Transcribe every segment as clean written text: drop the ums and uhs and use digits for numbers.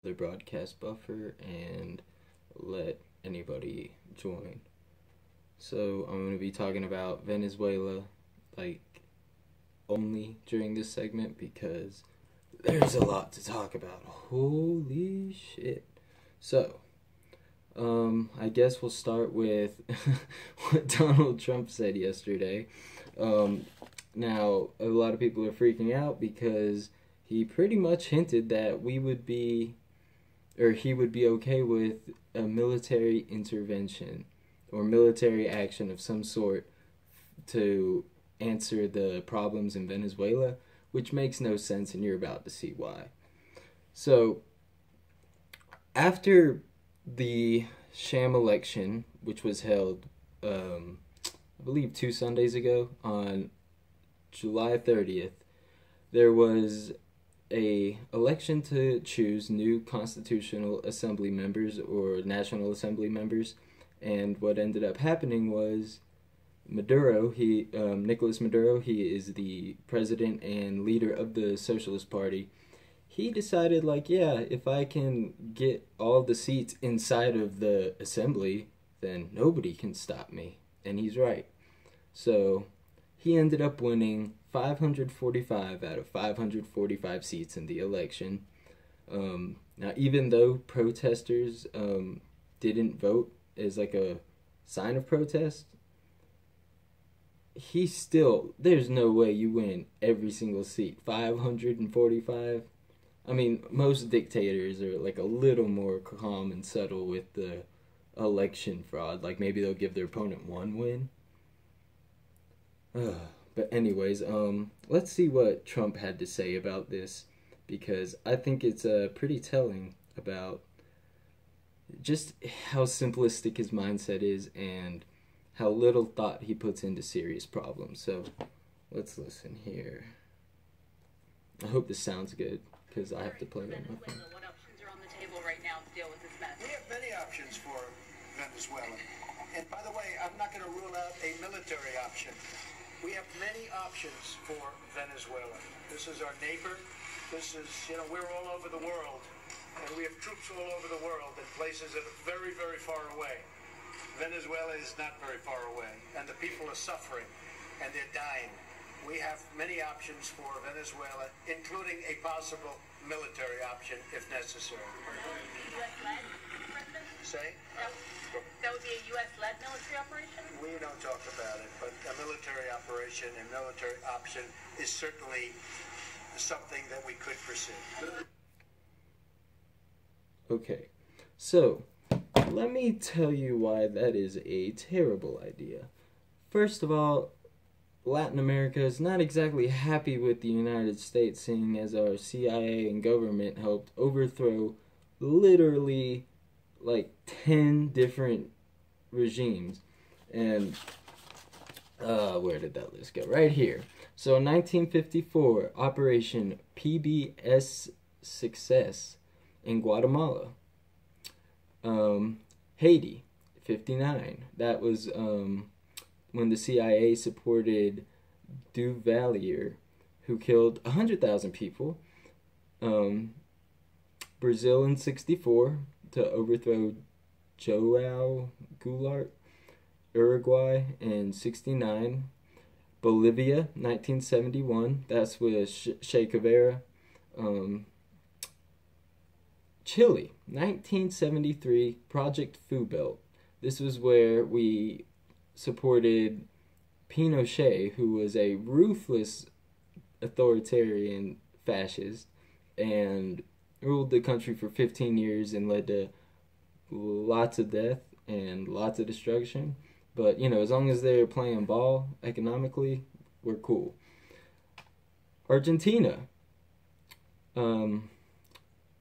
the broadcast buffer and let anybody join. So I'm going to be talking about Venezuela, like, only during this segment because there's a lot to talk about. Holy shit. So, I guess we'll start with what Donald Trump said yesterday. Now, a lot of people are freaking out because he pretty much hinted that he would be okay with a military intervention or military action of some sort to answer the problems in Venezuela, which makes no sense, and you're about to see why. So, after the sham election, which was held, I believe 2 Sundays ago, on July 30th, there was a election to choose new constitutional assembly members or national assembly members, and what ended up happening was Maduro, Nicolas Maduro, he is the president and leader of the Socialist Party. He decided, like, yeah, if I can get all the seats inside of the assembly, then nobody can stop me. And he's right. So he ended up winning 545 out of 545 seats in the election. Now, even though protesters didn't vote as like a sign of protest, there's no way you win every single seat. 545. I mean, most dictators are like a little more calm and subtle with the election fraud. Like, maybe they'll give their opponent one win. But anyways, let's see what Trump had to say about this, because I think it's pretty telling about just how simplistic his mindset is and how little thought he puts into serious problems. So let's listen here. I hope this sounds good, because I have to play it on my phone. What options are on the table right now to deal with this mess? We have many options for Venezuela. And by the way, I'm not going to rule out a military option. We have many options for Venezuela. This is our neighbor. This is, we're all over the world. And we have troops all over the world in places that are very, very far away. Venezuela is not very far away. And the people are suffering. And they're dying. We have many options for Venezuela, including a possible military option if necessary. U.S.-led, President? Say? That would be a U.S.-led military operation? We don't talk about it, but a military operation, a military option is certainly something that we could pursue. Okay, so let me tell you why that is a terrible idea. First of all, Latin America is not exactly happy with the United States, seeing as our CIA and government helped overthrow literally like 10 different regimes. And where did that list go? Right here. So in 1954, Operation PBS Success in Guatemala. Haiti, 59. That was when the CIA supported Duvalier, who killed 100,000 people. Brazil in 64 to overthrow Joao Goulart. Uruguay in 69. Bolivia, 1971. That's with Che Guevara. Chile, 1973. Project Food Belt. This was where we supported Pinochet, who was a ruthless authoritarian fascist and ruled the country for 15 years and led to lots of death and lots of destruction. But, as long as they're playing ball economically, we're cool. Argentina, in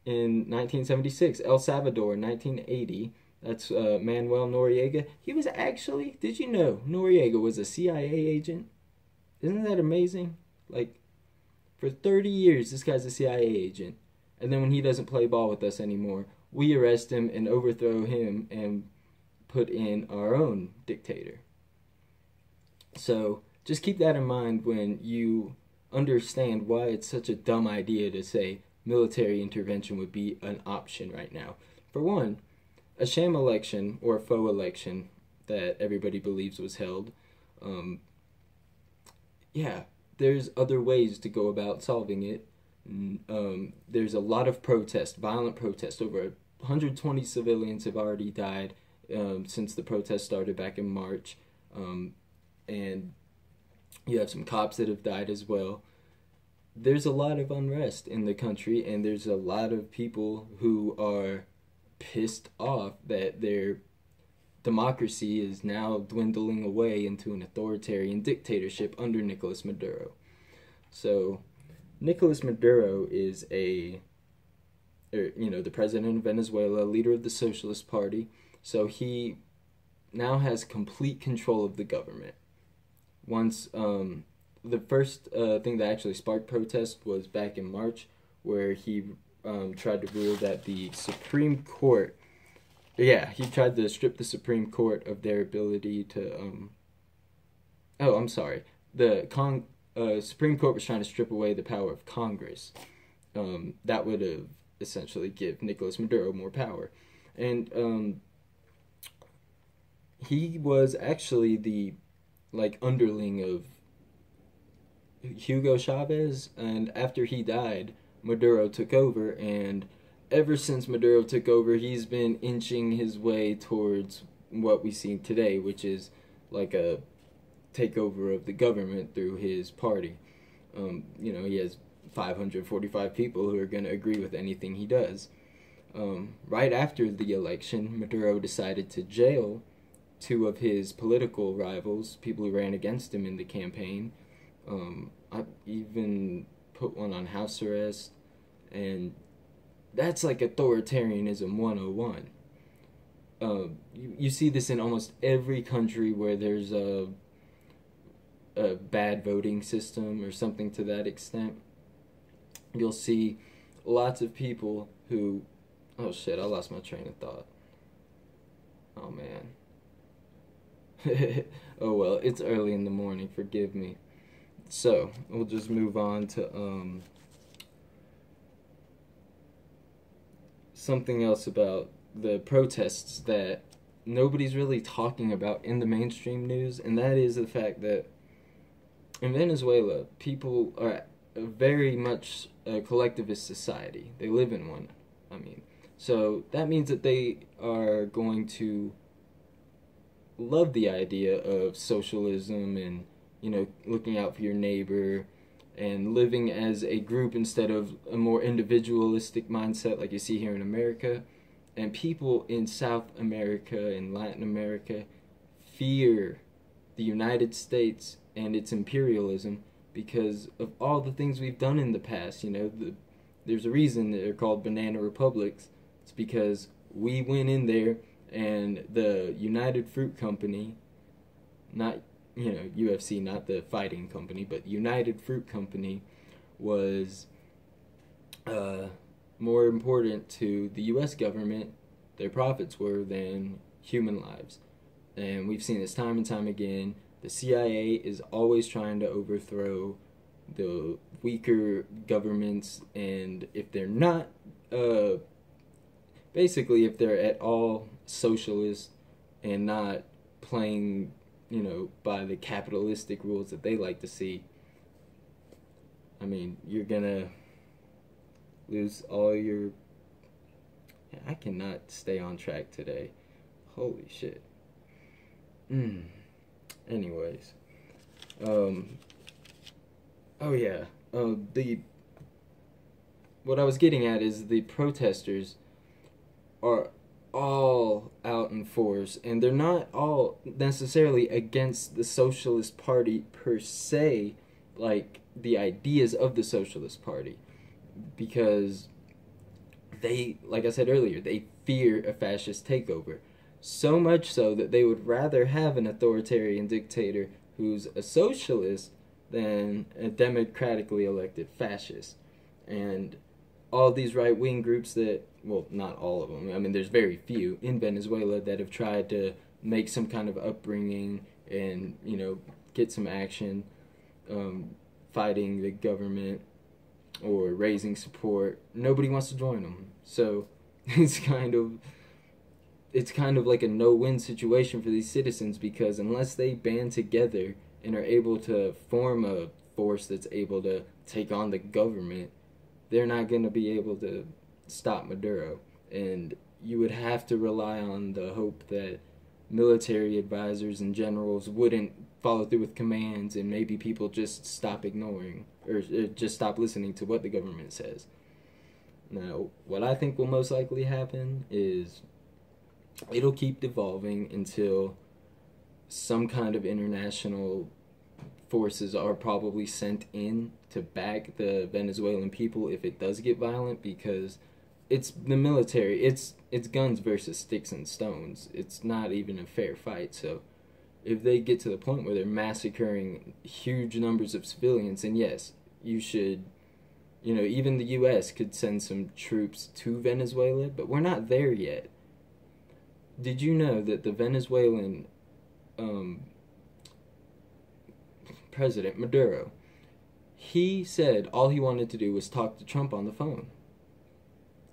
1976. El Salvador, 1980. That's Manuel Noriega. He was actually, did you know, Noriega was a CIA agent? Isn't that amazing? Like, for 30 years, this guy's a CIA agent. And then when he doesn't play ball with us anymore, we arrest him and overthrow him and put in our own dictator. So just keep that in mind when you understand why it's such a dumb idea to say, military intervention would be an option right now. For one, a sham election or a faux election that everybody believes was held, there's other ways to go about solving it. There's a lot of protest, violent protest. Over 120 civilians have already died since the protest started back in March. And you have some cops that have died as well. There's a lot of unrest in the country, and there's a lot of people who are pissed off that their democracy is now dwindling away into an authoritarian dictatorship under Nicolas Maduro. So, Nicolas Maduro is the president of Venezuela, leader of the Socialist Party. So he now has complete control of the government. Once, the first thing that actually sparked protest was back in March, where he tried to rule that the Supreme Court, he tried to strip the Supreme Court of their ability to, the Supreme Court was trying to strip away the power of Congress. That would have essentially give Nicolas Maduro more power. And he was actually the underling of Hugo Chavez, and after he died, Maduro took over, and ever since Maduro took over, he's been inching his way towards what we see today, which is like a takeover of the government through his party. He has 545 people who are going to agree with anything he does. Right after the election, Maduro decided to jail two of his political rivals, people who ran against him in the campaign. I even put one on house arrest, and that's like authoritarianism 101. You see this in almost every country where there's a bad voting system or something to that extent. You'll see lots of people who... Oh shit, I lost my train of thought. Oh man. Oh well, it's early in the morning, forgive me. So, we'll just move on to something else about the protests that nobody's really talking about in the mainstream news, and that is the fact that in Venezuela, people are very much a collectivist society. They live in one, So, that means that they are going to love the idea of socialism and looking out for your neighbor and living as a group instead of a more individualistic mindset like you see here in America. And people in South America and Latin America fear the United States and its imperialism because of all the things we've done in the past. There's a reason they're called banana republics. It's because we went in there and the United Fruit Company, not UFC, not the fighting company, but United Fruit Company was more important to the U.S. government, their profits were, than human lives. And we've seen this time and time again. The CIA is always trying to overthrow the weaker governments, and if they're not, basically if they're at all socialist and not playing by the capitalistic rules that they like to see, you're gonna lose all your... I cannot stay on track today. Holy shit. Anyways. What I was getting at is the protesters are all out in force, and they're not all necessarily against the Socialist Party per se, like the ideas of the Socialist Party, because they, like I said earlier, they fear a fascist takeover, so much so that they would rather have an authoritarian dictator who's a socialist than a democratically elected fascist. And all these right-wing groups that, well, not all of them, there's very few in Venezuela that have tried to make some kind of upbringing and, get some action fighting the government. or raising support, nobody wants to join them. So it's kind of like a no-win situation for these citizens, because unless they band together and are able to form a force that's able to take on the government, they're not going to be able to stop Maduro. And you would have to rely on the hope that military advisors and generals wouldn't follow through with commands, and maybe people just stop ignoring or just stop listening to what the government says. Now, what I think will most likely happen is it'll keep devolving until some kind of international forces are probably sent in to back the Venezuelan people if it does get violent, because it's the military. It's guns versus sticks and stones. It's not even a fair fight. So if they get to the point where they're massacring huge numbers of civilians, then yes, you should, even the U.S. could send some troops to Venezuela, but we're not there yet. Did you know that the Venezuelan President Maduro, he said all he wanted to do was talk to Trump on the phone?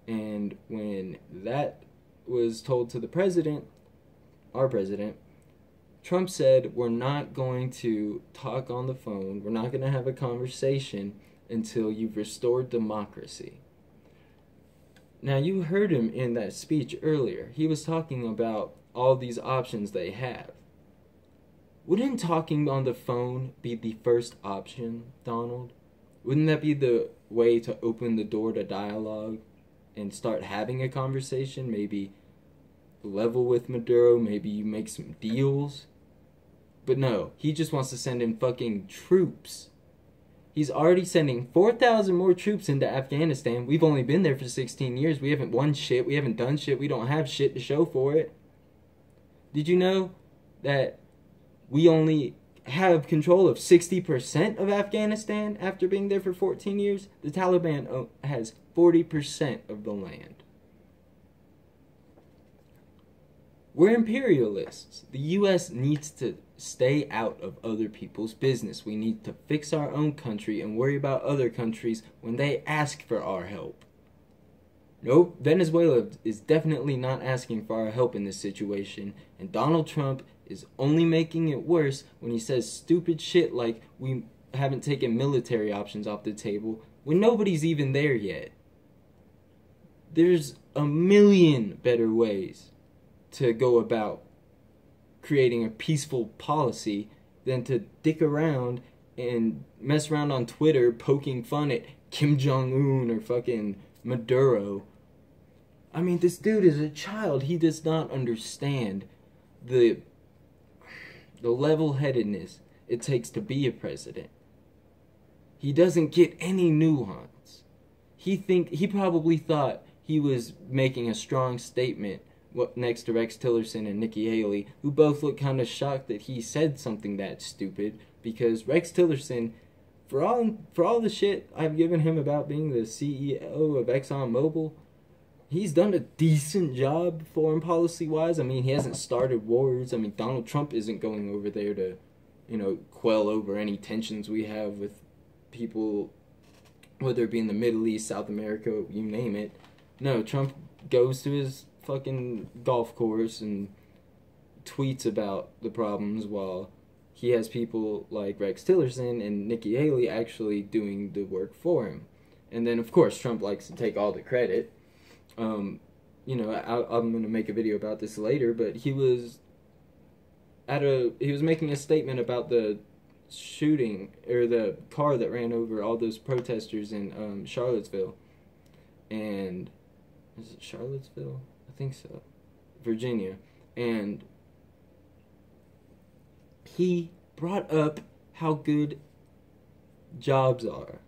And when that was told to the president, our president, Trump said, we're not going to talk on the phone, we're not going to have a conversation until you've restored democracy. Now, you heard him in that speech earlier. He was talking about all these options they have. Wouldn't talking on the phone be the first option, Donald? Wouldn't that be the way to open the door to dialogue and start having a conversation? Maybe level with Maduro, maybe you make some deals. But no, he just wants to send in fucking troops. He's already sending 4,000 more troops into Afghanistan. We've only been there for 16 years. We haven't won shit. We haven't done shit. We don't have shit to show for it. Did you know that we only have control of 60% of Afghanistan after being there for 14 years? The Taliban has 40% of the land. We're imperialists. The U.S. needs to stay out of other people's business. We need to fix our own country and worry about other countries when they ask for our help. Nope, Venezuela is definitely not asking for our help in this situation, and Donald Trump is only making it worse when he says stupid shit like we haven't taken military options off the table when nobody's even there yet. There's a million better ways to go about creating a peaceful policy than to dick around and mess around on Twitter poking fun at Kim Jong-un or fucking Maduro. I mean, this dude is a child. He does not understand the level-headedness it takes to be a president. He doesn't get any nuance. He probably thought he was making a strong statement next to Rex Tillerson and Nikki Haley, who both look kind of shocked that he said something that stupid, because Rex Tillerson, for all the shit I've given him about being the CEO of ExxonMobil, he's done a decent job foreign policy-wise. I mean, he hasn't started wars. I mean, Donald Trump isn't going over there to, quell over any tensions we have with people, whether it be in the Middle East, South America, you name it. No, Trump goes to his fucking golf course and tweets about the problems while he has people like Rex Tillerson and Nikki Haley actually doing the work for him. And then, of course, Trump likes to take all the credit. I'm going to make a video about this later, but he was making a statement about the shooting, or the car that ran over all those protesters in Charlottesville. And is it Charlottesville? I think so. Virginia. And he brought up how good jobs are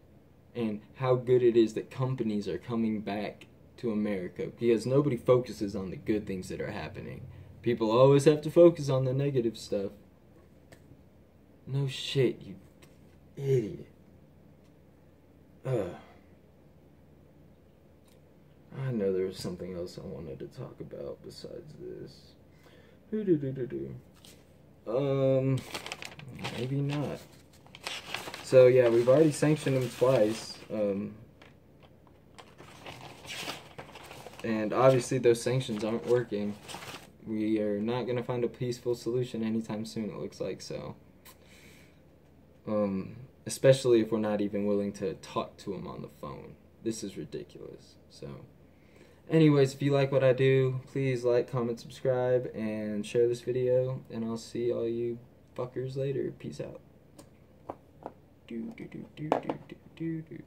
and how good it is that companies are coming back to America, because nobody focuses on the good things that are happening. People always have to focus on the negative stuff. No shit, you idiot. I know there was something else I wanted to talk about besides this. Maybe not. So yeah, we've already sanctioned him twice. And obviously those sanctions aren't working. We are not going to find a peaceful solution anytime soon, it looks like. So, especially if we're not even willing to talk to them on the phone. This is ridiculous. So, anyways, if you like what I do, please like, comment, subscribe, and share this video. And I'll see all you fuckers later. Peace out. Do, do, do, do, do, do, do, do.